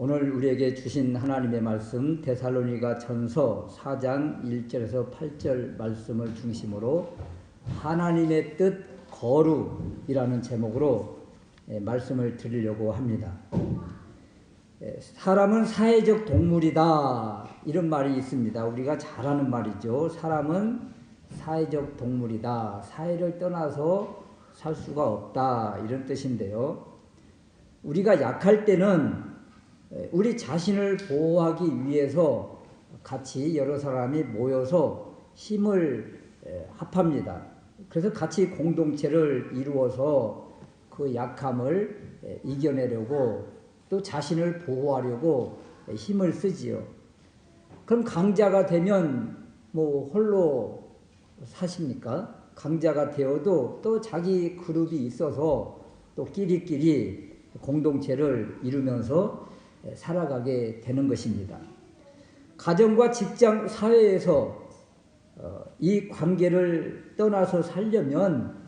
오늘 우리에게 주신 하나님의 말씀 데살로니가 전서 4장 1절에서 8절 말씀을 중심으로 하나님의 뜻 거룩이라는 제목으로 말씀을 드리려고 합니다. 사람은 사회적 동물이다 이런 말이 있습니다. 우리가 잘 아는 말이죠. 사람은 사회적 동물이다. 사회를 떠나서 살 수가 없다 이런 뜻인데요. 우리가 약할 때는 우리 자신을 보호하기 위해서 같이 여러 사람이 모여서 힘을 합합니다. 그래서 같이 공동체를 이루어서 그 약함을 이겨내려고 또 자신을 보호하려고 힘을 쓰지요. 그럼 강자가 되면 뭐 홀로 사십니까? 강자가 되어도 또 자기 그룹이 있어서 또 끼리끼리 공동체를 이루면서 살아가게 되는 것입니다. 가정과 직장, 사회에서 이 관계를 떠나서 살려면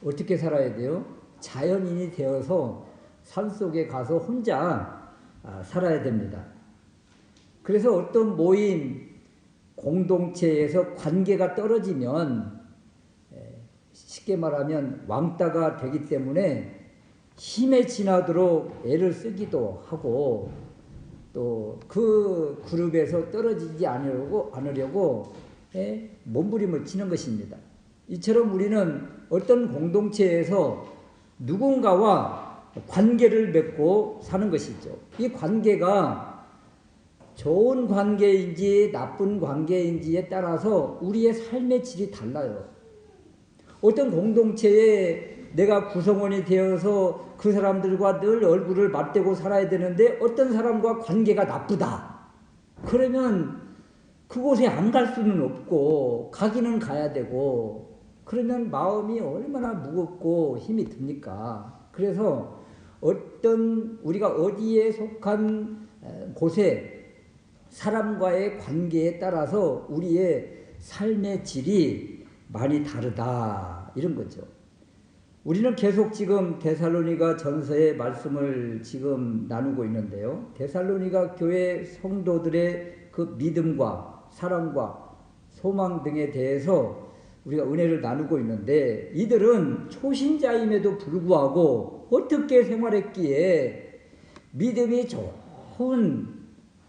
어떻게 살아야 돼요? 자연인이 되어서 산속에 가서 혼자 살아야 됩니다. 그래서 어떤 모임, 공동체에서 관계가 떨어지면 쉽게 말하면 왕따가 되기 때문에 힘에 지나도록 애를 쓰기도 하고 또 그 그룹에서 떨어지지 않으려고 몸부림을 치는 것입니다. 이처럼 우리는 어떤 공동체에서 누군가와 관계를 맺고 사는 것이죠. 이 관계가 좋은 관계인지 나쁜 관계인지에 따라서 우리의 삶의 질이 달라요. 어떤 공동체에 내가 구성원이 되어서 그 사람들과 늘 얼굴을 맞대고 살아야 되는데 어떤 사람과 관계가 나쁘다. 그러면 그곳에 안 갈 수는 없고 가기는 가야 되고 그러면 마음이 얼마나 무겁고 힘이 듭니까? 그래서 우리가 어디에 속한 곳에 사람과의 관계에 따라서 우리의 삶의 질이 많이 다르다 이런 거죠. 우리는 계속 지금 데살로니가 전서의 말씀을 지금 나누고 있는데요. 데살로니가 교회 성도들의 그 믿음과 사랑과 소망 등에 대해서 우리가 은혜를 나누고 있는데 이들은 초신자임에도 불구하고 어떻게 생활했기에 믿음이 좋은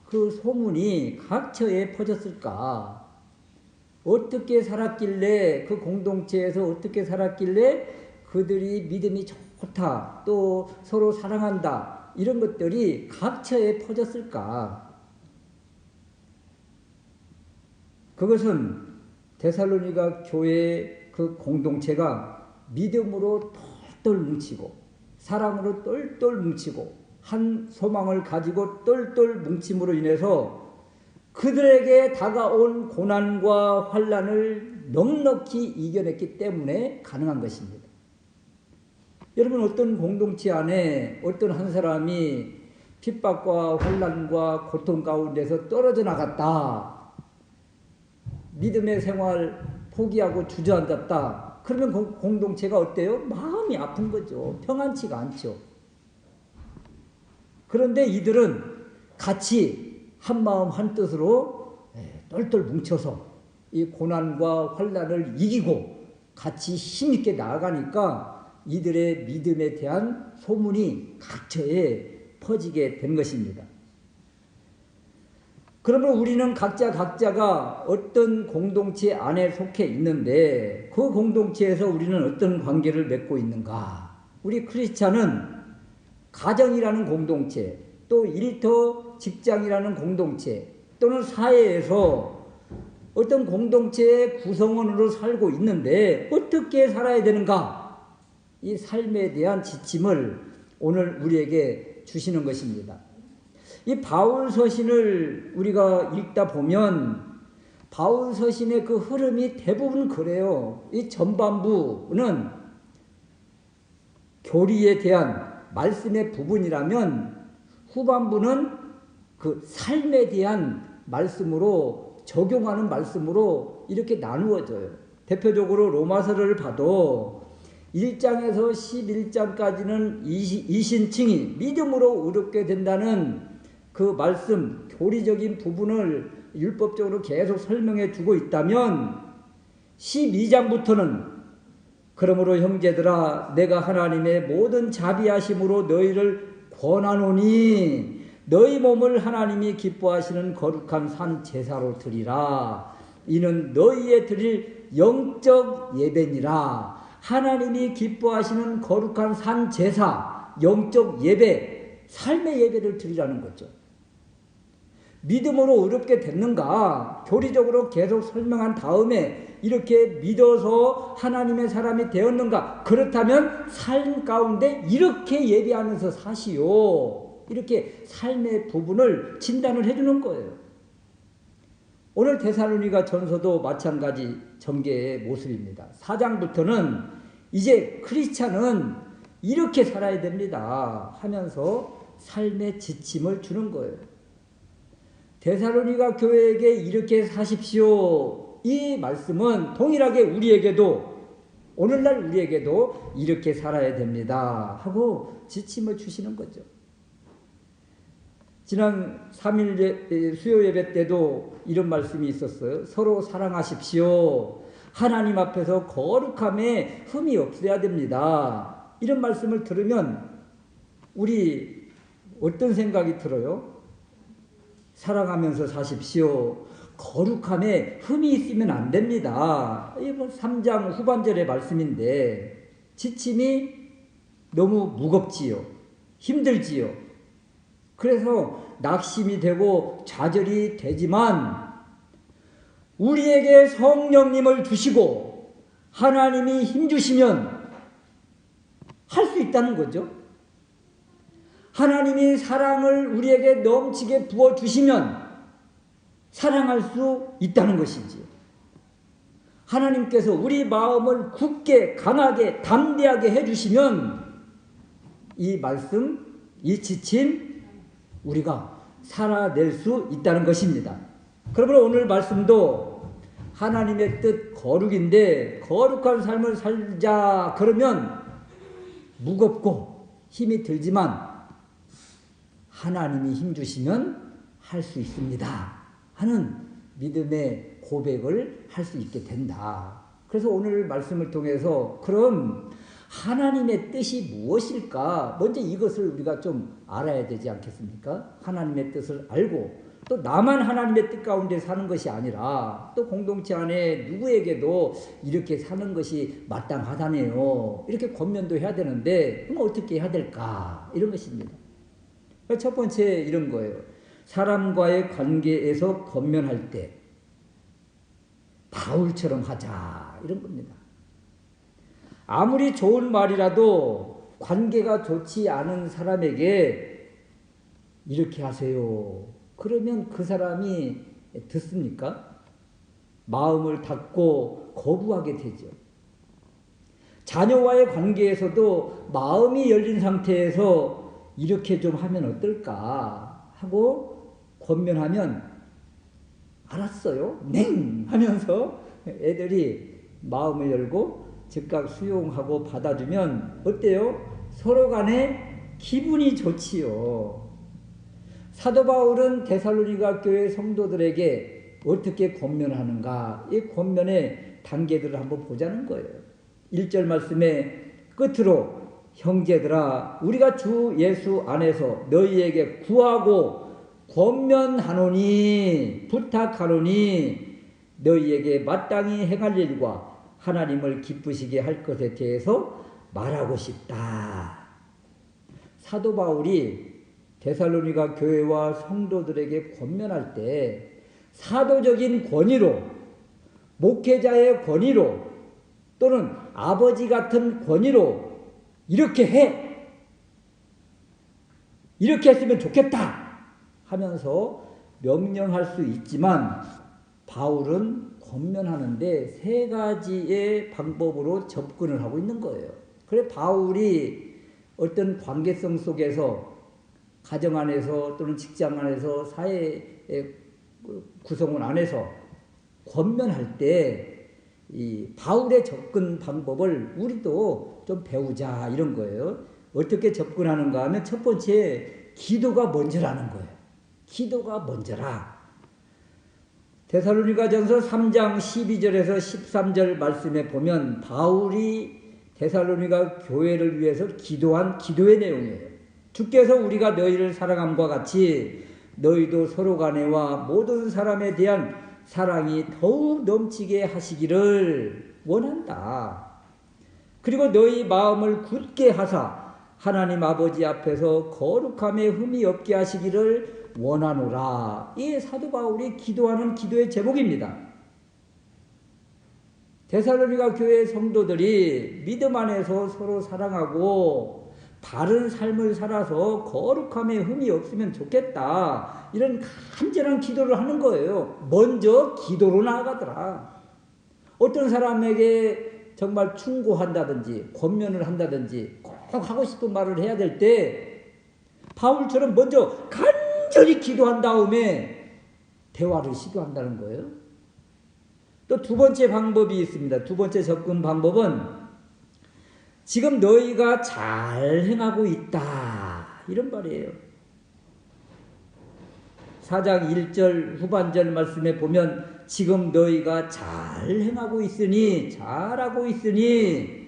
그 소문이 각처에 퍼졌을까? 어떻게 살았길래 그 공동체에서 어떻게 살았길래 그들이 믿음이 좋다 또 서로 사랑한다 이런 것들이 각처에 퍼졌을까? 그것은 데살로니가 교회의 그 공동체가 믿음으로 똘똘 뭉치고 사랑으로 똘똘 뭉치고 한 소망을 가지고 똘똘 뭉침으로 인해서 그들에게 다가온 고난과 환난을 넉넉히 이겨냈기 때문에 가능한 것입니다. 여러분 어떤 공동체 안에 어떤 한 사람이 핍박과 환난과 고통 가운데서 떨어져 나갔다. 믿음의 생활 포기하고 주저앉았다. 그러면 공동체가 어때요? 마음이 아픈 거죠. 평안치가 않죠. 그런데 이들은 같이 한마음 한뜻으로 똘똘 뭉쳐서 이 고난과 환난을 이기고 같이 힘있게 나아가니까 이들의 믿음에 대한 소문이 각처에 퍼지게 된 것입니다. 그러면 우리는 각자가 어떤 공동체 안에 속해 있는데 그 공동체에서 우리는 어떤 관계를 맺고 있는가? 우리 크리스찬은 가정이라는 공동체, 또 일터 직장이라는 공동체, 또는 사회에서 어떤 공동체의 구성원으로 살고 있는데 어떻게 살아야 되는가? 이 삶에 대한 지침을 오늘 우리에게 주시는 것입니다. 이 바울 서신을 우리가 읽다 보면 바울 서신의 그 흐름이 대부분 그래요. 이 전반부는 교리에 대한 말씀의 부분이라면 후반부는 그 삶에 대한 말씀으로 적용하는 말씀으로 이렇게 나누어져요. 대표적으로 로마서를 봐도 1장에서 11장까지는 이신칭이 믿음으로 의롭게 된다는 그 말씀, 교리적인 부분을 율법적으로 계속 설명해 주고 있다면 12장부터는 그러므로 형제들아 내가 하나님의 모든 자비하심으로 너희를 권하노니 너희 몸을 하나님이 기뻐하시는 거룩한 산 제사로 드리라. 이는 너희의 드릴 영적 예배니라. 하나님이 기뻐하시는 거룩한 산 제사, 영적 예배, 삶의 예배를 드리라는 거죠. 믿음으로 어렵게 됐는가? 교리적으로 계속 설명한 다음에 이렇게 믿어서 하나님의 사람이 되었는가? 그렇다면 삶 가운데 이렇게 예배하면서 사시오. 이렇게 삶의 부분을 진단을 해주는 거예요. 오늘 데살로니가 전서도 마찬가지 전개의 모습입니다. 4장부터는 이제 크리스찬은 이렇게 살아야 됩니다 하면서 삶의 지침을 주는 거예요. 데살로니가 교회에게 이렇게 사십시오. 이 말씀은 동일하게 우리에게도 오늘날 우리에게도 이렇게 살아야 됩니다 하고 지침을 주시는 거죠. 지난 3일 수요 예배 때도 이런 말씀이 있었어요. 서로 사랑하십시오. 하나님 앞에서 거룩함에 흠이 없어야 됩니다. 이런 말씀을 들으면 우리 어떤 생각이 들어요? 사랑하면서 사십시오. 거룩함에 흠이 있으면 안 됩니다. 이건 3장 후반절의 말씀인데 지침이 너무 무겁지요. 힘들지요. 그래서 낙심이 되고 좌절이 되지만 우리에게 성령님을 주시고 하나님이 힘주시면 할 수 있다는 거죠. 하나님이 사랑을 우리에게 넘치게 부어주시면 사랑할 수 있다는 것이지요. 하나님께서 우리 마음을 굳게 강하게 담대하게 해주시면 이 말씀, 이 지침 우리가 살아낼 수 있다는 것입니다. 그러므로 오늘 말씀도 하나님의 뜻 거룩인데 거룩한 삶을 살자 그러면 무겁고 힘이 들지만 하나님이 힘주시면 할 수 있습니다 하는 믿음의 고백을 할 수 있게 된다. 그래서 오늘 말씀을 통해서 그럼 하나님의 뜻이 무엇일까? 먼저 이것을 우리가 좀 알아야 되지 않겠습니까? 하나님의 뜻을 알고 또 나만 하나님의 뜻 가운데 사는 것이 아니라 또 공동체 안에 누구에게도 이렇게 사는 것이 마땅하다네요. 이렇게 권면도 해야 되는데 그럼 어떻게 해야 될까? 이런 것입니다. 첫 번째 이런 거예요. 사람과의 관계에서 권면할 때 바울처럼 하자 이런 겁니다. 아무리 좋은 말이라도 관계가 좋지 않은 사람에게 이렇게 하세요. 그러면 그 사람이 듣습니까? 마음을 닫고 거부하게 되죠. 자녀와의 관계에서도 마음이 열린 상태에서 이렇게 좀 하면 어떨까 하고 권면하면 알았어요. 냉 하면서 애들이 마음을 열고 즉각 수용하고 받아주면 어때요? 서로 간에 기분이 좋지요. 사도 바울은 데살로니가 교회 성도들에게 어떻게 권면하는가 이 권면의 단계들을 한번 보자는 거예요. 1절 말씀의 끝으로 형제들아 우리가 주 예수 안에서 너희에게 구하고 권면하노니 부탁하노니 너희에게 마땅히 행할 일과 하나님을 기쁘시게 할 것에 대해서 말하고 싶다. 사도 바울이 데살로니가 교회와 성도들에게 권면할 때 사도적인 권위로 목회자의 권위로 또는 아버지 같은 권위로 이렇게 해. 이렇게 했으면 좋겠다 하면서 명령할 수 있지만 바울은 권면하는데 세 가지의 방법으로 접근을 하고 있는 거예요. 그래 바울이 어떤 관계성 속에서 가정 안에서 또는 직장 안에서 사회의 구성원 안에서 권면할 때 이 바울의 접근 방법을 우리도 좀 배우자 이런 거예요. 어떻게 접근하는가 하면 첫 번째 기도가 먼저라는 거예요. 기도가 먼저라. 데살로니가전서 3장 12절에서 13절 말씀에 보면 바울이 데살로니가 교회를 위해서 기도한 기도의 내용이에요. 주께서 우리가 너희를 사랑함과 같이 너희도 서로 간에와 모든 사람에 대한 사랑이 더욱 넘치게 하시기를 원한다. 그리고 너희 마음을 굳게 하사 하나님 아버지 앞에서 거룩함에 흠이 없게 하시기를 원하노라. 이 사도 바울이 기도하는 기도의 제목입니다. 데살로니가 교회 성도들이 믿음 안에서 서로 사랑하고 바른 삶을 살아서 거룩함에 흠이 없으면 좋겠다. 이런 간절한 기도를 하는 거예요. 먼저 기도로 나아가더라. 어떤 사람에게 정말 충고한다든지 권면을 한다든지 꼭 하고 싶은 말을 해야 될 때 바울처럼 먼저 간절히 기도한 다음에 대화를 시도한다는 거예요. 또 두 번째 방법이 있습니다. 두 번째 접근 방법은 지금 너희가 잘 행하고 있다. 이런 말이에요. 4장 1절 후반절 말씀에 보면 지금 너희가 잘 행하고 있으니 잘하고 있으니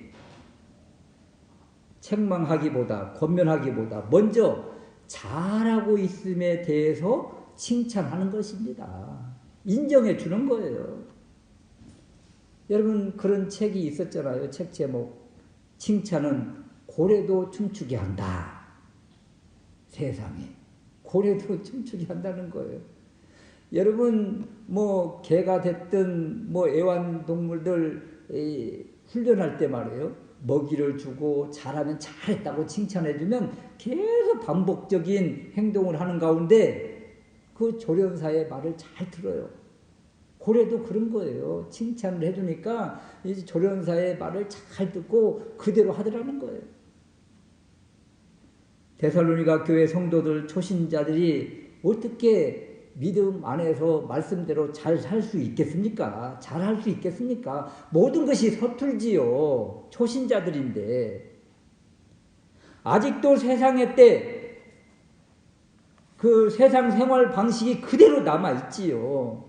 책망하기보다 권면하기보다 먼저 잘하고 있음에 대해서 칭찬하는 것입니다. 인정해 주는 거예요. 여러분 그런 책이 있었잖아요. 책 제목 칭찬은 고래도 춤추게 한다. 세상에 고래도 춤추게 한다는 거예요. 여러분 뭐 개가 됐든 뭐 애완동물들 훈련할 때 말이에요. 먹이를 주고 잘하면 잘했다고 칭찬해주면 계속 반복적인 행동을 하는 가운데 그 조련사의 말을 잘 들어요. 고래도 그런 거예요. 칭찬을 해주니까 이제 조련사의 말을 잘 듣고 그대로 하더라는 거예요. 데살로니가 교회 성도들 초신자들이 어떻게 믿음 안에서 말씀대로 잘 살 수 있겠습니까? 잘 할 수 있겠습니까? 모든 것이 서툴지요. 초신자들인데 아직도 세상의 때 그 세상 생활 방식이 그대로 남아있지요.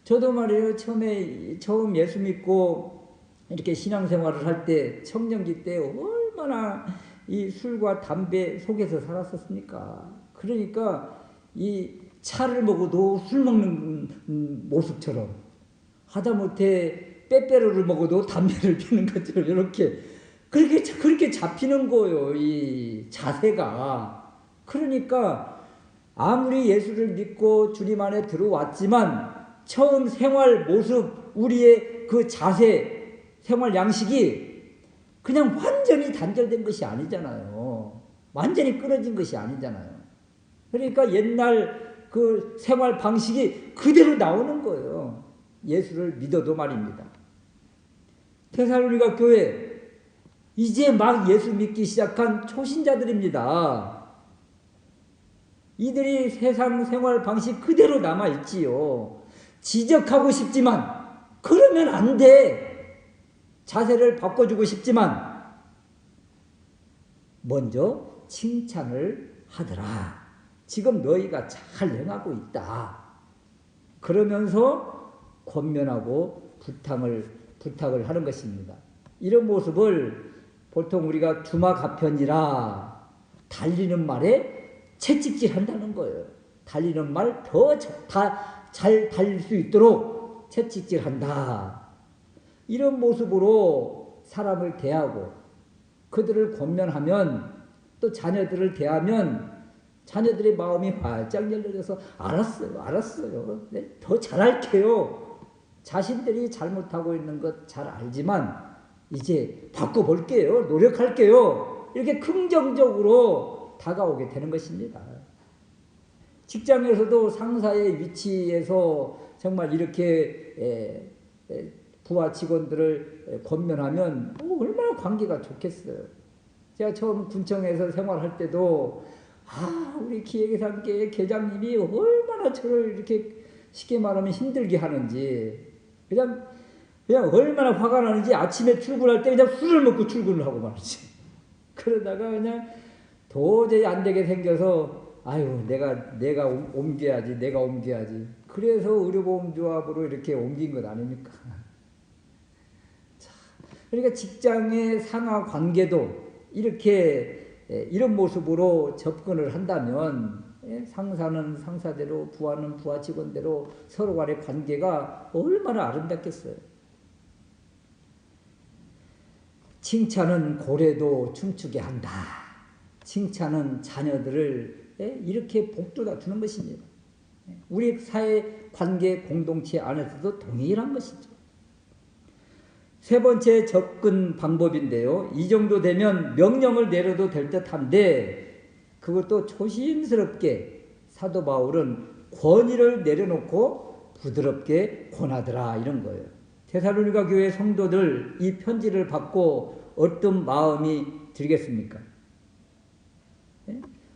저도 말이에요. 처음 예수 믿고 이렇게 신앙생활을 할 때 청년기 때 얼마나 이 술과 담배 속에서 살았었습니까? 그러니까 이 차를 먹어도 술 먹는 모습처럼 하다못해 빼빼로를 먹어도 담배를 피는 것처럼 이렇게 그렇게 잡히는 거예요. 이 자세가. 그러니까 아무리 예수를 믿고 주님 안에 들어왔지만 처음 생활 모습, 우리의 그 자세, 생활 양식이 그냥 완전히 단절된 것이 아니잖아요. 완전히 끊어진 것이 아니잖아요. 그러니까 옛날 그 생활 방식이 그대로 나오는 거예요. 예수를 믿어도 말입니다. 데살로니가 교회, 이제 막 예수 믿기 시작한 초신자들입니다. 이들이 세상 생활 방식 그대로 남아있지요. 지적하고 싶지만 그러면 안 돼. 자세를 바꿔주고 싶지만 먼저 칭찬을 하더라. 지금 너희가 잘 행하고 있다. 그러면서 권면하고 부탁을 하는 것입니다. 이런 모습을 보통 우리가 주마가편이라 달리는 말에 채찍질 한다는 거예요. 달리는 말 더 잘 달릴 수 있도록 채찍질 한다. 이런 모습으로 사람을 대하고 그들을 권면하면 또 자녀들을 대하면 자녀들의 마음이 활짝 열려져서 알았어요. 네, 더 잘할게요. 자신들이 잘못하고 있는 것 잘 알지만 이제 바꿔볼게요. 노력할게요. 이렇게 긍정적으로 다가오게 되는 것입니다. 직장에서도 상사의 위치에서 정말 이렇게 부하 직원들을 권면하면 얼마나 관계가 좋겠어요. 제가 처음 군청에서 생활할 때도 우리 기획예산계 계장님이 얼마나 저를 이렇게 쉽게 말하면 힘들게 하는지 그냥 얼마나 화가 나는지 아침에 출근할 때 그냥 술을 먹고 출근을 하고 말이지. 그러다가 그냥 도저히 안 되게 생겨서 아유 내가 옮겨야지, 내가 옮겨야지. 그래서 의료보험조합으로 이렇게 옮긴 것 아닙니까? 자, 그러니까 직장의 상하 관계도 이렇게 이런 모습으로 접근을 한다면 상사는 상사대로, 부하는 부하 직원대로 서로 간의 관계가 얼마나 아름답겠어요. 칭찬은 고래도 춤추게 한다. 칭찬은 자녀들을 이렇게 복돋아 주는 것입니다. 우리 사회 관계 공동체 안에서도 동일한 것이죠. 세 번째 접근 방법인데요. 이 정도 되면 명령을 내려도 될 듯한데 그것도 조심스럽게 사도 바울은 권위를 내려놓고 부드럽게 권하더라 이런 거예요. 데살로니가 교회 성도들 이 편지를 받고 어떤 마음이 들겠습니까?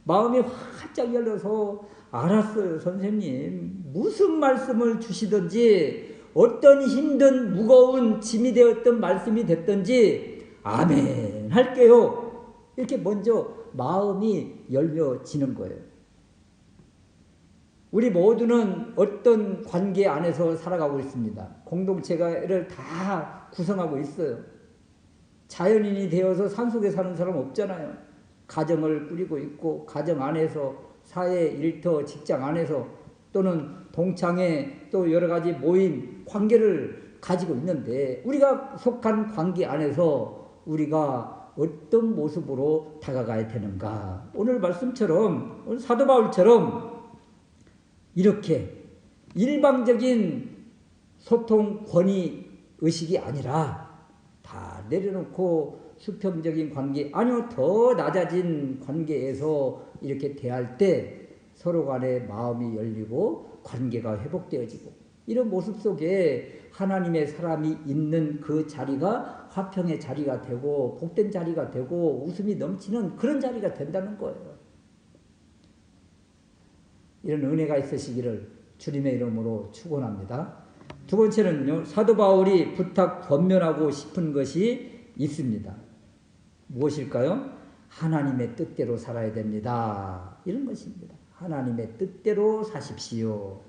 마음이 활짝 열려서 알았어요 선생님, 무슨 말씀을 주시든지 어떤 힘든 무거운 짐이 되었던 말씀이 됐든지 아멘 할게요, 이렇게 먼저 마음이 열려지는 거예요. 우리 모두는 어떤 관계 안에서 살아가고 있습니다. 공동체를 다 구성하고 있어요. 자연인이 되어서 산속에 사는 사람 없잖아요. 가정을 꾸리고 있고 가정 안에서 사회 일터 직장 안에서 또는 동창회 또 여러 가지 모임 관계를 가지고 있는데 우리가 속한 관계 안에서 우리가 어떤 모습으로 다가가야 되는가. 오늘 말씀처럼 오늘 사도 바울처럼 이렇게 일방적인 소통 권위 의식이 아니라 다 내려놓고 수평적인 관계, 아니요 더 낮아진 관계에서 이렇게 대할 때 서로 간에 마음이 열리고 관계가 회복되어지고 이런 모습 속에 하나님의 사람이 있는 그 자리가 화평의 자리가 되고 복된 자리가 되고 웃음이 넘치는 그런 자리가 된다는 거예요. 이런 은혜가 있으시기를 주님의 이름으로 축원합니다. 두 번째는요, 사도 바울이 부탁 권면하고 싶은 것이 있습니다. 무엇일까요? 하나님의 뜻대로 살아야 됩니다. 이런 것입니다. 하나님의 뜻대로 사십시오.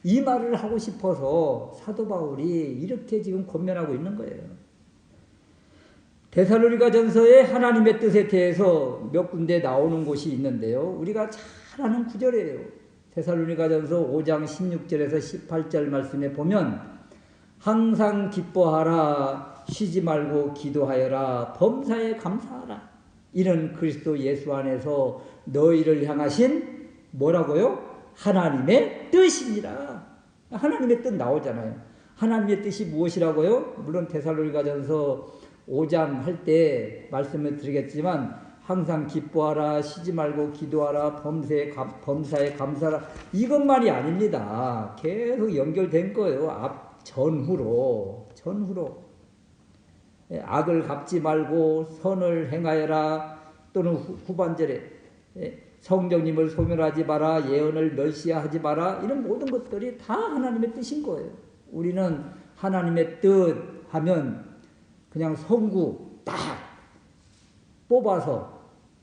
이 말을 하고 싶어서 사도 바울이 이렇게 지금 권면하고 있는 거예요. 데살로니가 전서에 하나님의 뜻에 대해서 몇 군데 나오는 곳이 있는데요. 우리가 잘 아는 구절이에요. 데살로니가 전서 5장 16절에서 18절 말씀에 보면 항상 기뻐하라, 쉬지 말고 기도하여라, 범사에 감사하라. 이는 그리스도 예수 안에서 너희를 향하신 뭐라고요? 하나님의 뜻이니라. 하나님의 뜻 나오잖아요. 하나님의 뜻이 무엇이라고요? 물론 데살로니가전서 5장 할 때 말씀을 드리겠지만 항상 기뻐하라, 쉬지 말고 기도하라, 범사에 감사하라, 이것만이 아닙니다. 계속 연결된 거예요. 전후로 악을 갚지 말고 선을 행하여라. 또는 후반절에 성령님을 소멸하지 마라, 예언을 멸시하지 마라. 이런 모든 것들이 다 하나님의 뜻인 거예요. 우리는 하나님의 뜻 하면 그냥 성구 딱 뽑아서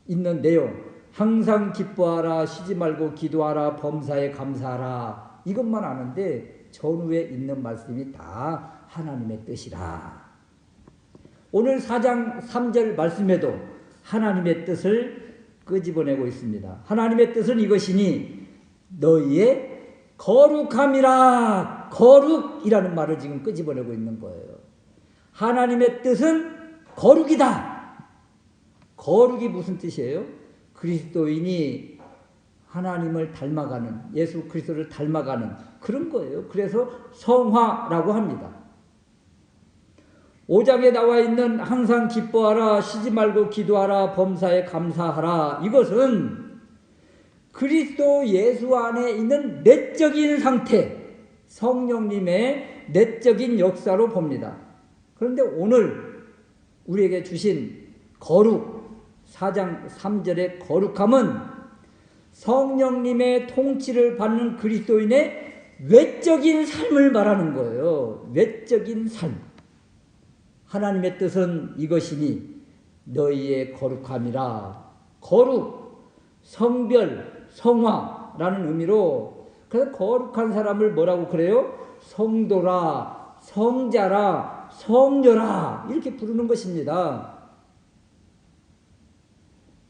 있는 내용, 항상 기뻐하라, 쉬지 말고 기도하라, 범사에 감사하라, 이것만 아는데 전후에 있는 말씀이 다 하나님의 뜻이라. 오늘 4장 3절 말씀에도 하나님의 뜻을 끄집어내고 있습니다. 하나님의 뜻은 이것이니 너희의 거룩함이라. 거룩이라는 말을 지금 끄집어내고 있는 거예요. 하나님의 뜻은 거룩이다. 거룩이 무슨 뜻이에요? 그리스도인이 하나님을 닮아가는, 예수 그리스도를 닮아가는 그런 거예요. 그래서 성화라고 합니다. 5장에 나와 있는 항상 기뻐하라, 쉬지 말고 기도하라, 범사에 감사하라, 이것은 그리스도 예수 안에 있는 내적인 상태, 성령님의 내적인 역사로 봅니다. 그런데 오늘 우리에게 주신 거룩, 4장 3절의 거룩함은 성령님의 통치를 받는 그리스도인의 외적인 삶을 말하는 거예요. 외적인 삶. 하나님의 뜻은 이것이니 너희의 거룩함이라. 거룩, 성별, 성화라는 의미로, 그래서 거룩한 사람을 뭐라고 그래요? 성도라, 성자라, 성녀라 이렇게 부르는 것입니다.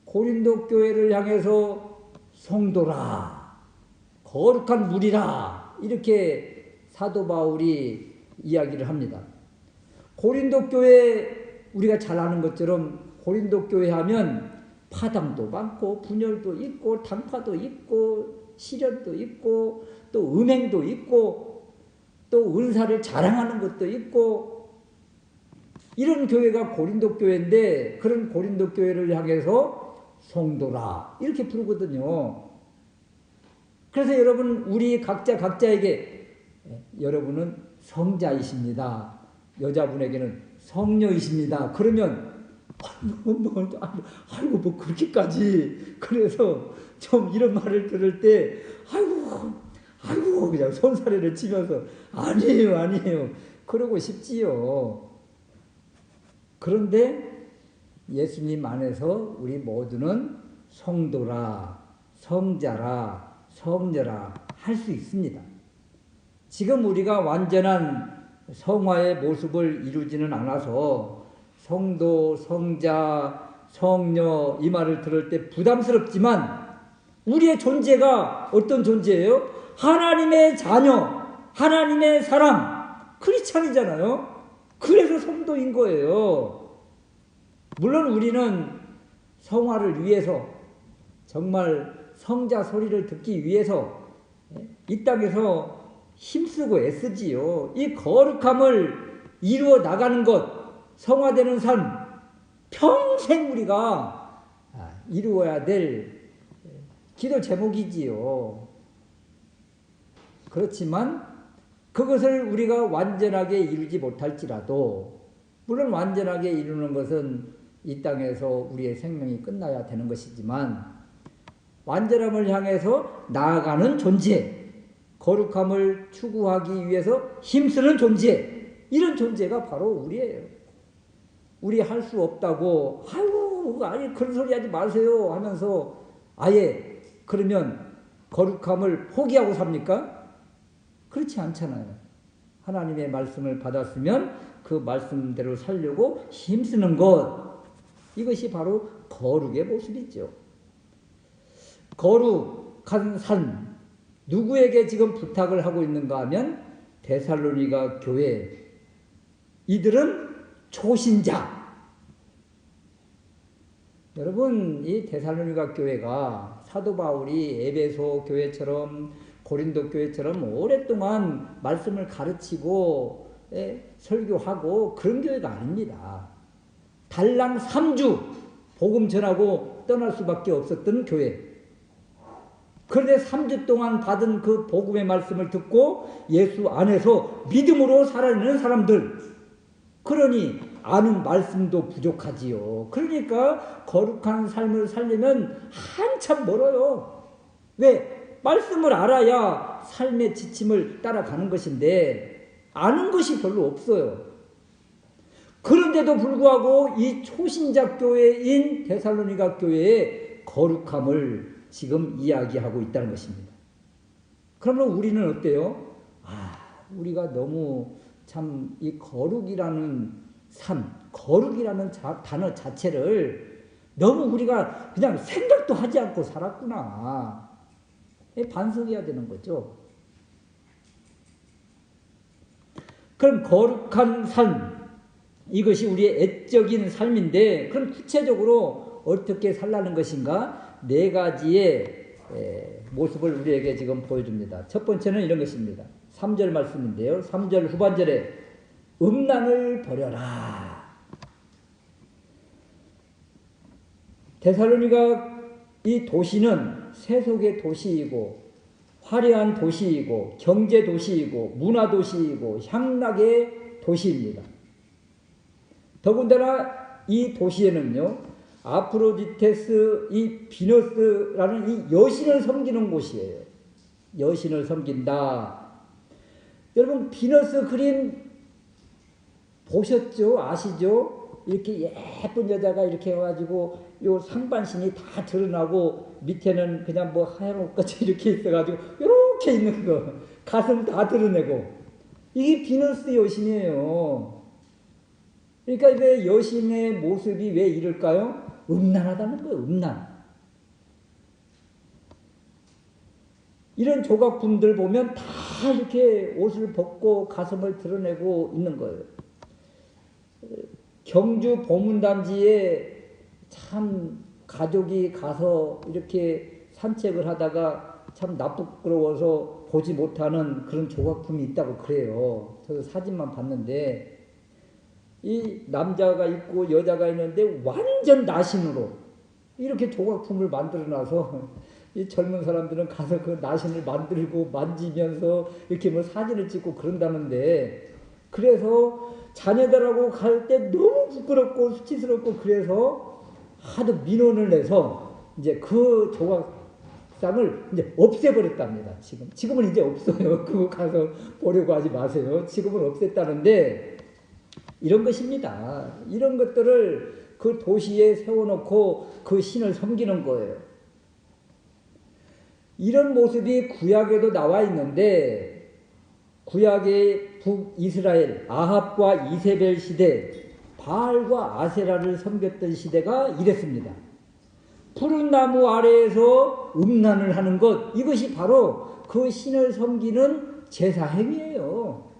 고린도 교회를 향해서 성도라, 거룩한 무리라 이렇게 사도 바울이 이야기를 합니다. 고린도 교회 우리가 잘 아는 것처럼 고린도 교회 하면 파당도 많고 분열도 있고 당파도 있고 시련도 있고 또 음행도 있고 또 은사를 자랑하는 것도 있고 이런 교회가 고린도 교회인데, 그런 고린도 교회를 향해서 성도라 이렇게 부르거든요. 그래서 여러분 우리 각자에게 여러분은 성자이십니다, 여자분에게는 성녀이십니다 그러면 아이고 뭐 그렇게까지, 그래서 좀 이런 말을 들을 때 아이고 그냥 손사래를 치면서 아니에요 그러고 싶지요. 그런데 예수님 안에서 우리 모두는 성도라, 성자라, 성녀라 할 수 있습니다. 지금 우리가 완전한 성화의 모습을 이루지는 않아서 성도, 성자, 성녀 이 말을 들을 때 부담스럽지만 우리의 존재가 어떤 존재예요? 하나님의 자녀, 하나님의 사람, 크리스찬이잖아요. 그래서 성도인 거예요. 물론 우리는 성화를 위해서, 정말 성자 소리를 듣기 위해서 이 땅에서 힘쓰고 애쓰지요. 이 거룩함을 이루어 나가는 것, 성화되는 삶, 평생 우리가 이루어야 될 기도 제목이지요. 그렇지만 그것을 우리가 완전하게 이루지 못할지라도, 물론 완전하게 이루는 것은 이 땅에서 우리의 생명이 끝나야 되는 것이지만 완전함을 향해서 나아가는 존재, 거룩함을 추구하기 위해서 힘쓰는 존재, 이런 존재가 바로 우리예요. 우리 할 수 없다고 아니 그런 소리 하지 마세요 하면서 아예 그러면 거룩함을 포기하고 삽니까? 그렇지 않잖아요. 하나님의 말씀을 받았으면 그 말씀대로 살려고 힘쓰는 것, 이것이 바로 거룩의 모습이죠. 거룩한 삶, 누구에게 지금 부탁을 하고 있는가 하면 데살로니가 교회, 이들은 초신자. 여러분 이 데살로니가 교회가 사도 바울이 에베소 교회처럼 고린도 교회처럼 오랫동안 말씀을 가르치고 설교하고 그런 교회가 아닙니다. 달랑 3주 복음 전하고 떠날 수밖에 없었던 교회. 그런데 3주 동안 받은 그 복음의 말씀을 듣고 예수 안에서 믿음으로 살아내는 사람들, 그러니 아는 말씀도 부족하지요. 그러니까 거룩한 삶을 살려면 한참 멀어요. 왜? 말씀을 알아야 삶의 지침을 따라가는 것인데 아는 것이 별로 없어요. 그런데도 불구하고 이 초신자 교회인 데살로니가 교회의 거룩함을 지금 이야기하고 있다는 것입니다. 그러면 우리는 어때요? 우리가 너무 참 이 거룩이라는 삶, 거룩이라는 단어 자체를 너무 우리가 그냥 생각도 하지 않고 살았구나. 반성해야 되는 거죠. 그럼 거룩한 삶, 이것이 우리의 애적인 삶인데, 그럼 구체적으로 어떻게 살라는 것인가? 4가지의 모습을 우리에게 지금 보여줍니다. 첫 번째는 이런 것입니다. 3절 말씀인데요. 3절 후반절에 음란을 버려라. 데살로니가 이 도시는 세속의 도시이고 화려한 도시이고 경제 도시이고 문화 도시이고 향락의 도시입니다. 더군다나 이 도시에는요, 아프로디테스 이 비너스라는 이 여신을 섬기는 곳이에요. 여신을 섬긴다. 여러분 비너스 그림 보셨죠? 아시죠? 이렇게 예쁜 여자가 이렇게 해가지고 요 상반신이 다 드러나고 밑에는 그냥 뭐 하얀 옷같이 이렇게 있어가지고 이렇게 있는 거 가슴 다 드러내고 이게 비너스 여신이에요. 그러니까 왜 여신의 모습이 왜 이럴까요? 음란하다는 거예요. 음란. 이런 조각품들 보면 다 이렇게 옷을 벗고 가슴을 드러내고 있는 거예요. 경주 보문단지에 참 가족이 가서 이렇게 산책을 하다가 참 나쁘끄러워서 보지 못하는 그런 조각품이 있다고 그래요. 저도 사진만 봤는데 이 남자가 있고 여자가 있는데 완전 나신으로 이렇게 조각품을 만들어놔서 이 젊은 사람들은 가서 그 나신을 만들고 만지면서 이렇게 뭐 사진을 찍고 그런다는데 그래서 자녀들하고 갈 때 너무 부끄럽고 수치스럽고 그래서 하도 민원을 내서 이제 그 조각상을 이제 없애버렸답니다. 지금은 이제 없어요. 그거 가서 보려고 하지 마세요. 지금은 없앴다는데 이런 것입니다. 이런 것들을 그 도시에 세워놓고 그 신을 섬기는 거예요. 이런 모습이 구약에도 나와 있는데 구약의 북이스라엘 아합과 이세벨 시대 바알과 아세라를 섬겼던 시대가 이랬습니다. 푸른 나무 아래에서 음란을 하는 것 이것이 바로 그 신을 섬기는 제사 행위예요.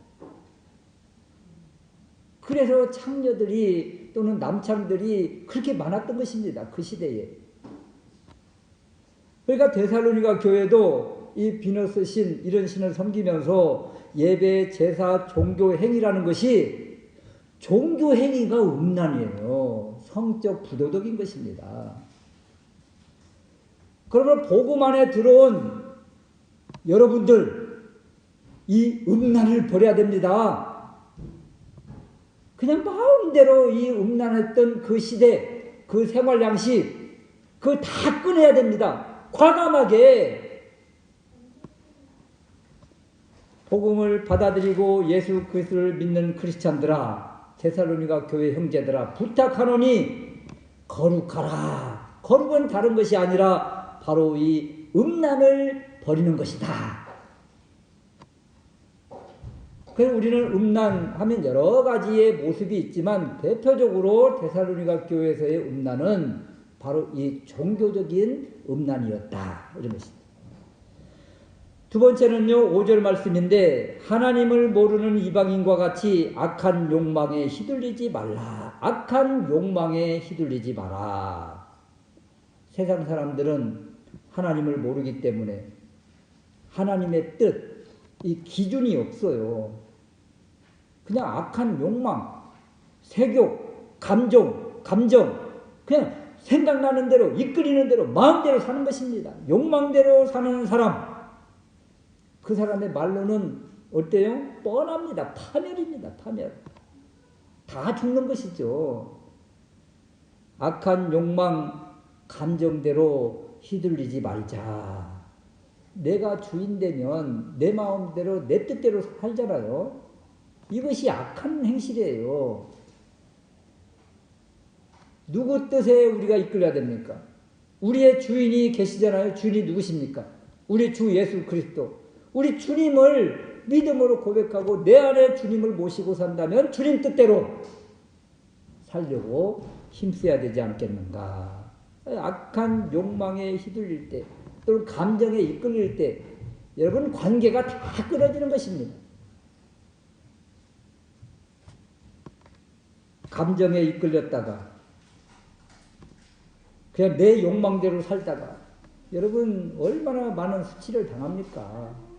그래서 창녀들이 또는 남창들이 그렇게 많았던 것입니다. 그 시대에. 그러니까 데살로니가 교회도 이 비너스 신 이런 신을 섬기면서 예배, 제사, 종교 행위라는 것이 종교 행위가 음란이에요. 성적 부도덕인 것입니다. 그러면 복음 안에 들어온 여러분들 이 음란을 버려야 됩니다. 그냥 마음대로 이 음란했던 그 시대, 그 생활 양식, 그거 다 끊어야 됩니다. 과감하게 복음을 받아들이고 예수 그리스도를 믿는 크리스찬들아, 데살로니가 교회 형제들아, 부탁하노니 거룩하라. 거룩은 다른 것이 아니라 바로 이 음란을 버리는 것이다. 그래서 우리는 음란하면 여러 가지의 모습이 있지만 대표적으로 데살로니가 교회에서의 음란은 바로 이 종교적인 음란이었다. 이런 것입니다. 두 번째는요, 5절 말씀인데 하나님을 모르는 이방인과 같이 악한 욕망에 휘둘리지 말라. 악한 욕망에 휘둘리지 마라. 세상 사람들은 하나님을 모르기 때문에 하나님의 뜻, 이 기준이 없어요. 그냥 악한 욕망, 색욕, 감정, 그냥 생각나는 대로, 이끌리는 대로, 마음대로 사는 것입니다. 욕망대로 사는 사람, 그 사람의 말로는 어때요? 뻔합니다. 파멸입니다. 파멸. 다 죽는 것이죠. 악한 욕망, 감정대로 휘둘리지 말자. 내가 주인 되면 내 마음대로, 내 뜻대로 살잖아요. 이것이 악한 행실이에요. 누구 뜻에 우리가 이끌려야 됩니까? 우리의 주인이 계시잖아요. 주인이 누구십니까? 우리 주 예수 그리스도. 우리 주님을 믿음으로 고백하고 내 안에 주님을 모시고 산다면 주님 뜻대로 살려고 힘써야 되지 않겠는가. 악한 욕망에 휘둘릴 때 또는 감정에 이끌릴 때 여러분 관계가 다 끊어지는 것입니다. 감정에 이끌렸다가 그냥 내 욕망대로 살다가 여러분 얼마나 많은 수치를 당합니까?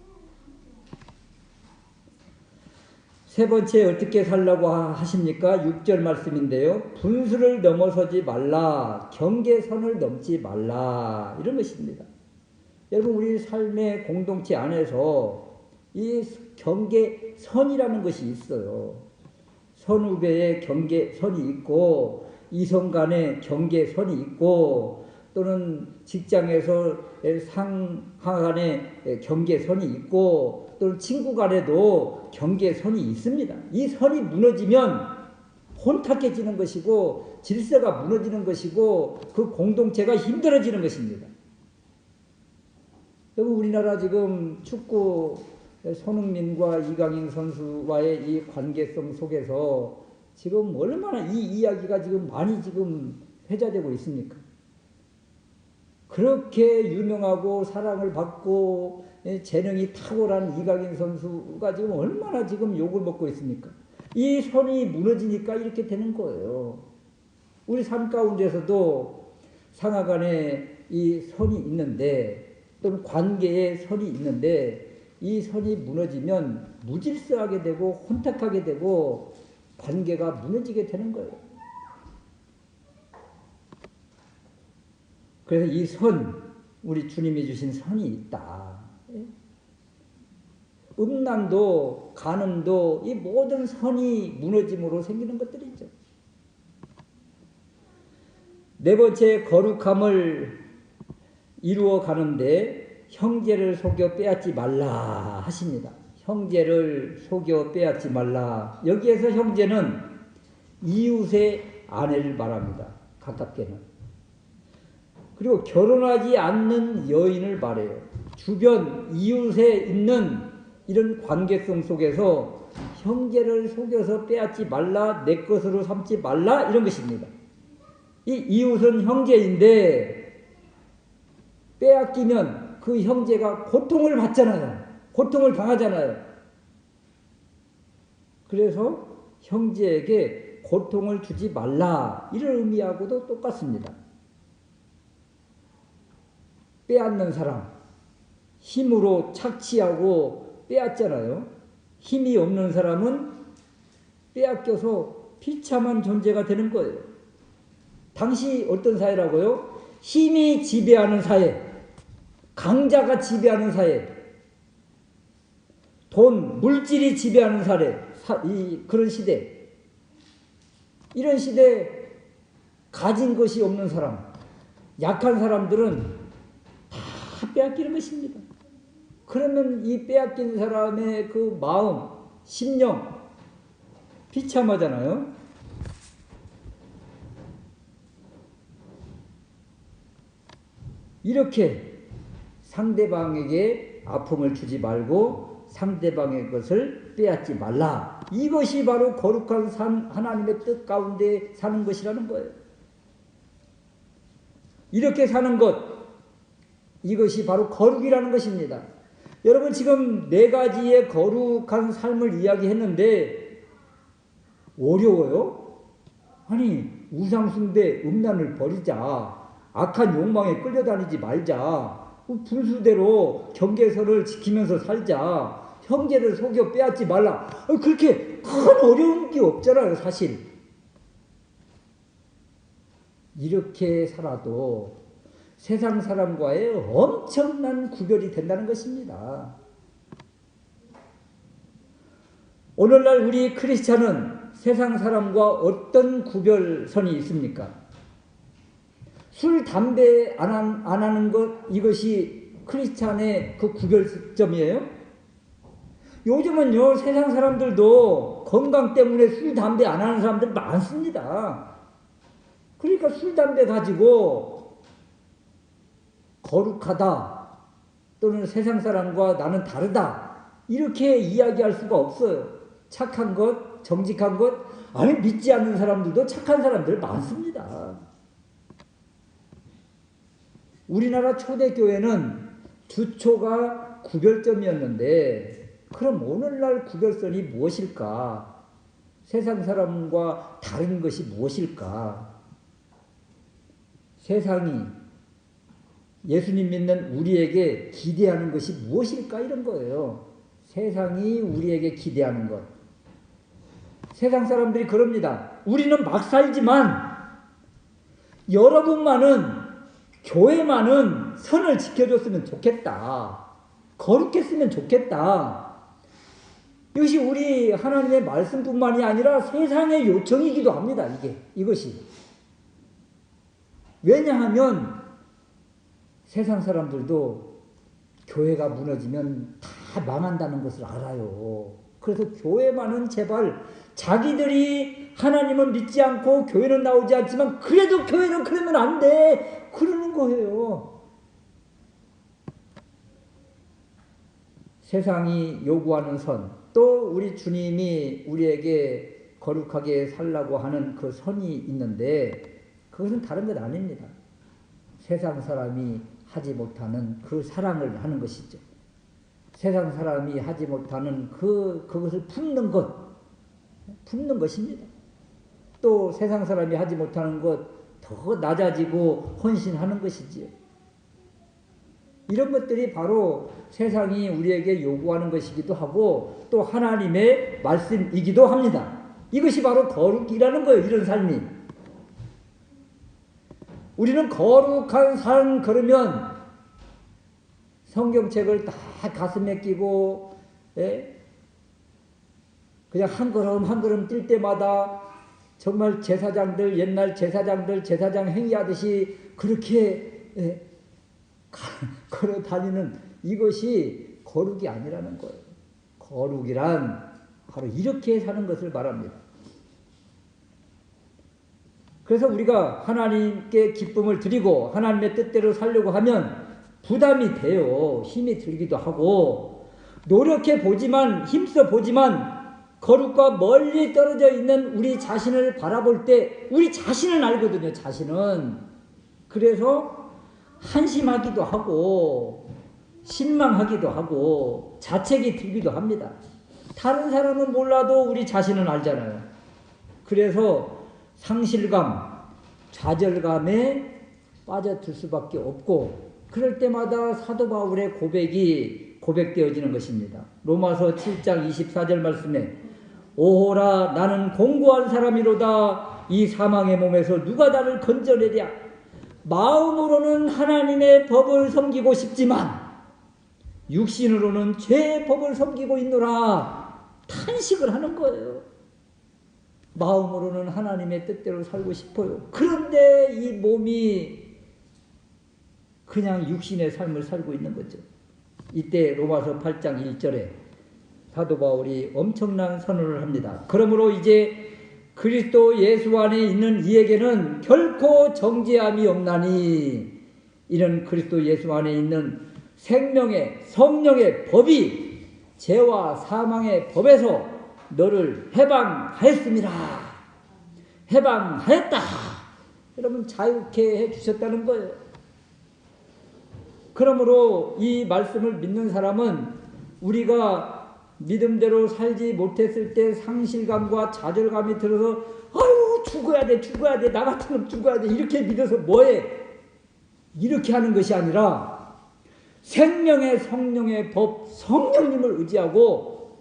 세 번째 어떻게 살라고 하십니까? 6절 말씀인데요. 분수를 넘어서지 말라. 경계선을 넘지 말라. 이런 것입니다. 여러분 우리 삶의 공동체 안에서 이 경계선이라는 것이 있어요. 선후배의 경계선이 있고 이성 간의 경계선이 있고 또는 직장에서 상하 간의 경계선이 있고 또는 친구 간에도 경계선이 있습니다. 이 선이 무너지면 혼탁해지는 것이고 질서가 무너지는 것이고 그 공동체가 힘들어지는 것입니다. 여기 우리나라 지금 축구 손흥민과 이강인 선수와의 이 관계성 속에서 지금 얼마나 이 이야기가 지금 많이 지금 회자되고 있습니까? 그렇게 유명하고 사랑을 받고 재능이 탁월한 이강인 선수가 지금 얼마나 지금 욕을 먹고 있습니까? 이 선이 무너지니까 이렇게 되는 거예요. 우리 삶 가운데서도 상하간에 이 선이 있는데 또는 관계에 선이 있는데 이 선이 무너지면 무질서하게 되고 혼탁하게 되고 관계가 무너지게 되는 거예요. 그래서 이 선, 우리 주님이 주신 선이 있다. 음란도 간음도 이 모든 선이 무너짐으로 생기는 것들이죠. 네 번째, 거룩함을 이루어 가는데 형제를 속여 빼앗지 말라 하십니다. 형제를 속여 빼앗지 말라. 여기에서 형제는 이웃의 아내를 말합니다. 가깝게는. 그리고 결혼하지 않는 여인을 말해요. 주변 이웃에 있는 이런 관계성 속에서 형제를 속여서 빼앗지 말라, 내 것으로 삼지 말라, 이런 것입니다. 이 이웃은 형제인데 빼앗기면 그 형제가 고통을 받잖아요. 고통을 당하잖아요. 그래서 형제에게 고통을 주지 말라, 이런 의미하고도 똑같습니다. 빼앗는 사람, 힘으로 착취하고 빼앗잖아요. 힘이 없는 사람은 빼앗겨서 비참한 존재가 되는 거예요. 당시 어떤 사회라고요? 힘이 지배하는 사회, 강자가 지배하는 사회, 돈, 물질이 지배하는 사회, 그런 시대. 이런 시대에 가진 것이 없는 사람, 약한 사람들은 다 빼앗기는 것입니다. 그러면 이 빼앗긴 사람의 그 마음, 심령, 비참하잖아요. 이렇게 상대방에게 아픔을 주지 말고 상대방의 것을 빼앗지 말라. 이것이 바로 거룩한 하나님의 뜻 가운데 사는 것이라는 거예요. 이렇게 사는 것, 이것이 바로 거룩이라는 것입니다. 여러분, 지금 네 가지의 거룩한 삶을 이야기했는데 어려워요? 아니, 우상숭배, 음란을 버리자, 악한 욕망에 끌려다니지 말자, 분수대로 경계선을 지키면서 살자, 형제를 속여 빼앗지 말라. 그렇게 큰 어려운 게 없잖아요, 사실. 이렇게 살아도 세상 사람과의 엄청난 구별이 된다는 것입니다. 오늘날 우리 크리스찬은 세상 사람과 어떤 구별선이 있습니까? 술, 담배 안 하는 것, 이것이 크리스찬의 그 구별점이에요? 요즘은요, 세상 사람들도 건강 때문에 술, 담배 안 하는 사람들 많습니다. 그러니까 술, 담배 가지고 거룩하다, 또는 세상 사람과 나는 다르다, 이렇게 이야기할 수가 없어요. 착한 것, 정직한 것, 아니, 믿지 않는 사람들도 착한 사람들 많습니다. 우리나라 초대교회는 주초가 구별점이었는데, 그럼 오늘날 구별선이 무엇일까? 세상 사람과 다른 것이 무엇일까? 세상이 예수님 믿는 우리에게 기대하는 것이 무엇일까? 이런 거예요. 세상이 우리에게 기대하는 것. 세상 사람들이 그럽니다. 우리는 막 살지만 여러분만은, 교회만은 선을 지켜줬으면 좋겠다. 거룩했으면 좋겠다. 이것이 우리 하나님의 말씀뿐만이 아니라 세상의 요청이기도 합니다. 이것이. 왜냐하면 세상 사람들도 교회가 무너지면 다 망한다는 것을 알아요. 그래서 교회만은 제발 자기들이 하나님은 믿지 않고 교회는 나오지 않지만 그래도 교회는 그러면 안 돼. 그러는 거예요. 세상이 요구하는 선, 또 우리 주님이 우리에게 거룩하게 살라고 하는 그 선이 있는데 그것은 다른 것 아닙니다. 세상 사람이 하지 못하는 그 사랑을 하는 것이죠. 세상 사람이 하지 못하는 그것을 품는 것입니다. 또 세상 사람이 하지 못하는 것 더 낮아지고 헌신하는 것이지요. 이런 것들이 바로 세상이 우리에게 요구하는 것이기도 하고 또 하나님의 말씀이기도 합니다. 이것이 바로 거룩이라는 거예요. 이런 삶이. 우리는 거룩한 삶 걸으면 성경책을 다 가슴에 끼고 그냥 한 걸음 한 걸음 뛸 때마다 정말 제사장들 옛날 제사장들 제사장 행위하듯이 그렇게 걸어 다니는 이것이 거룩이 아니라는 거예요. 거룩이란 바로 이렇게 사는 것을 말합니다. 그래서 우리가 하나님께 기쁨을 드리고 하나님의 뜻대로 살려고 하면 부담이 돼요. 힘이 들기도 하고 노력해 보지만 힘써 보지만 거룩과 멀리 떨어져 있는 우리 자신을 바라볼 때 우리 자신은 알거든요. 자신은. 그래서 한심하기도 하고 실망하기도 하고 자책이 들기도 합니다. 다른 사람은 몰라도 우리 자신은 알잖아요. 그래서 상실감, 좌절감에 빠져들 수밖에 없고 그럴 때마다 사도 바울의 고백이 고백되어지는 것입니다. 로마서 7장 24절 말씀에 오호라 나는 공고한 사람이로다 이 사망의 몸에서 누가 나를 건져내랴 마음으로는 하나님의 법을 섬기고 싶지만 육신으로는 죄의 법을 섬기고 있노라 탄식을 하는 거예요. 마음으로는 하나님의 뜻대로 살고 싶어요. 그런데 이 몸이 그냥 육신의 삶을 살고 있는 거죠. 이때 로마서 8장 1절에 사도 바울이 엄청난 선언을 합니다. 그러므로 이제 그리스도 예수 안에 있는 이에게는 결코 정죄함이 없나니 이는 그리스도 예수 안에 있는 생명의 성령의 법이 죄와 사망의 법에서 너를 해방하였습니다. 해방하였다. 여러분 자유케 해주셨다는 거예요. 그러므로 이 말씀을 믿는 사람은 우리가 믿음대로 살지 못했을 때 상실감과 좌절감이 들어서 아유 죽어야 돼 나 같으면 죽어야 돼 이렇게 믿어서 뭐해 이렇게 하는 것이 아니라 생명의 성령의 법 성령님을 의지하고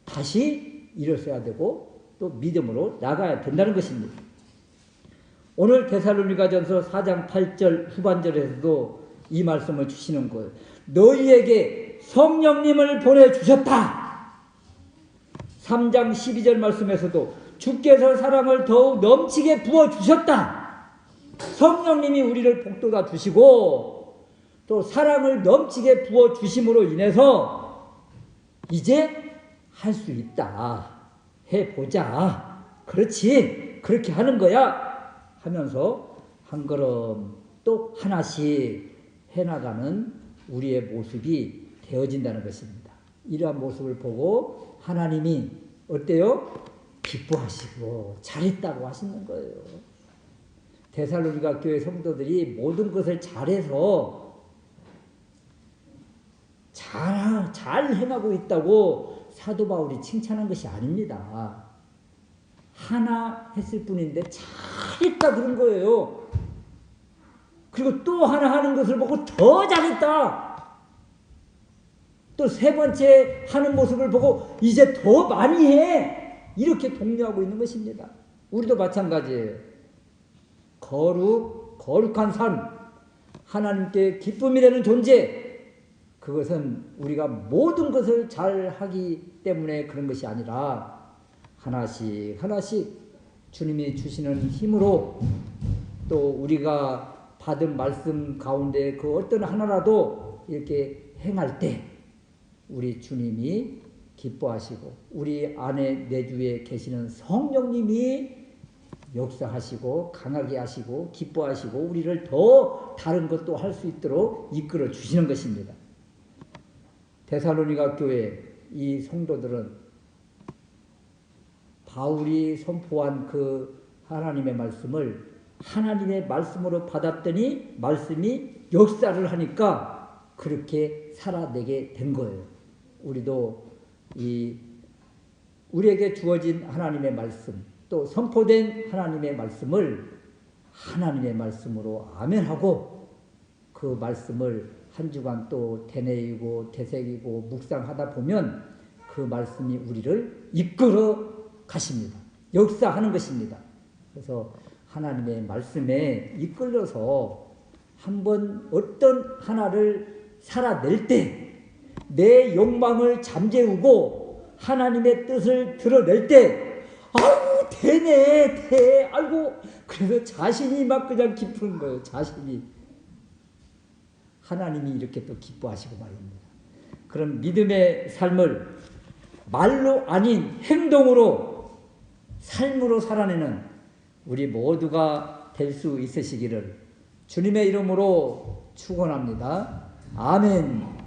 다시 일어서야 되고 또 믿음으로 나가야 된다는 것입니다. 오늘 데살로니가전서 4장 8절 후반절에서도 이 말씀을 주시는 거예요. 너희에게 성령님을 보내주셨다. 3장 12절 말씀에서도 주께서 사랑을 더욱 넘치게 부어주셨다. 성령님이 우리를 복돋아 주시고 또 사랑을 넘치게 부어주심으로 인해서 이제 할 수 있다. 해보자. 그렇지. 그렇게 하는 거야. 하면서 한 걸음 또 하나씩 해나가는 우리의 모습이 되어진다는 것입니다. 이러한 모습을 보고 하나님이 어때요? 기뻐하시고 잘했다고 하시는 거예요. 데살로니가 교회 성도들이 모든 것을 잘해서 잘 행하고 있다고 사도 바울이 칭찬한 것이 아닙니다. 하나 했을 뿐인데 잘했다 그런 거예요. 그리고 또 하나 하는 것을 보고 더 잘했다. 또 세 번째 하는 모습을 보고 이제 더 많이 해. 이렇게 독려하고 있는 것입니다. 우리도 마찬가지예요. 거룩한 삶, 하나님께 기쁨이 되는 존재, 그것은 우리가 모든 것을 잘하기 때문에 그런 것이 아니라 하나씩 주님이 주시는 힘으로 또 우리가 받은 말씀 가운데 그 어떤 하나라도 이렇게 행할 때 우리 주님이 기뻐하시고 우리 안에 내주에 계시는 성령님이 역사하시고 강하게 하시고 기뻐하시고 우리를 더 다른 것도 할 수 있도록 이끌어 주시는 것입니다. 데살로니가 교회 이 성도들은 바울이 선포한 그 하나님의 말씀을 하나님의 말씀으로 받았더니 말씀이 역사를 하니까 그렇게 살아내게 된 거예요. 우리도 우리에게 주어진 하나님의 말씀 또 선포된 하나님의 말씀을 하나님의 말씀으로 아멘하고 그 말씀을 한 주간 또 되뇌이고 되새기고 묵상하다 보면 그 말씀이 우리를 이끌어 가십니다. 역사하는 것입니다. 그래서 하나님의 말씀에 이끌려서 한번 어떤 하나를 살아낼 때 내 욕망을 잠재우고 하나님의 뜻을 드러낼 때 아이고 되네 돼 아이고 그래서 자신이 막 그냥 기쁘는 거예요. 자신이 하나님이 이렇게 또 기뻐하시고 말입니다. 그런 믿음의 삶을 말로 아닌 행동으로 삶으로 살아내는 우리 모두가 될 수 있으시기를 주님의 이름으로 축원합니다. 아멘.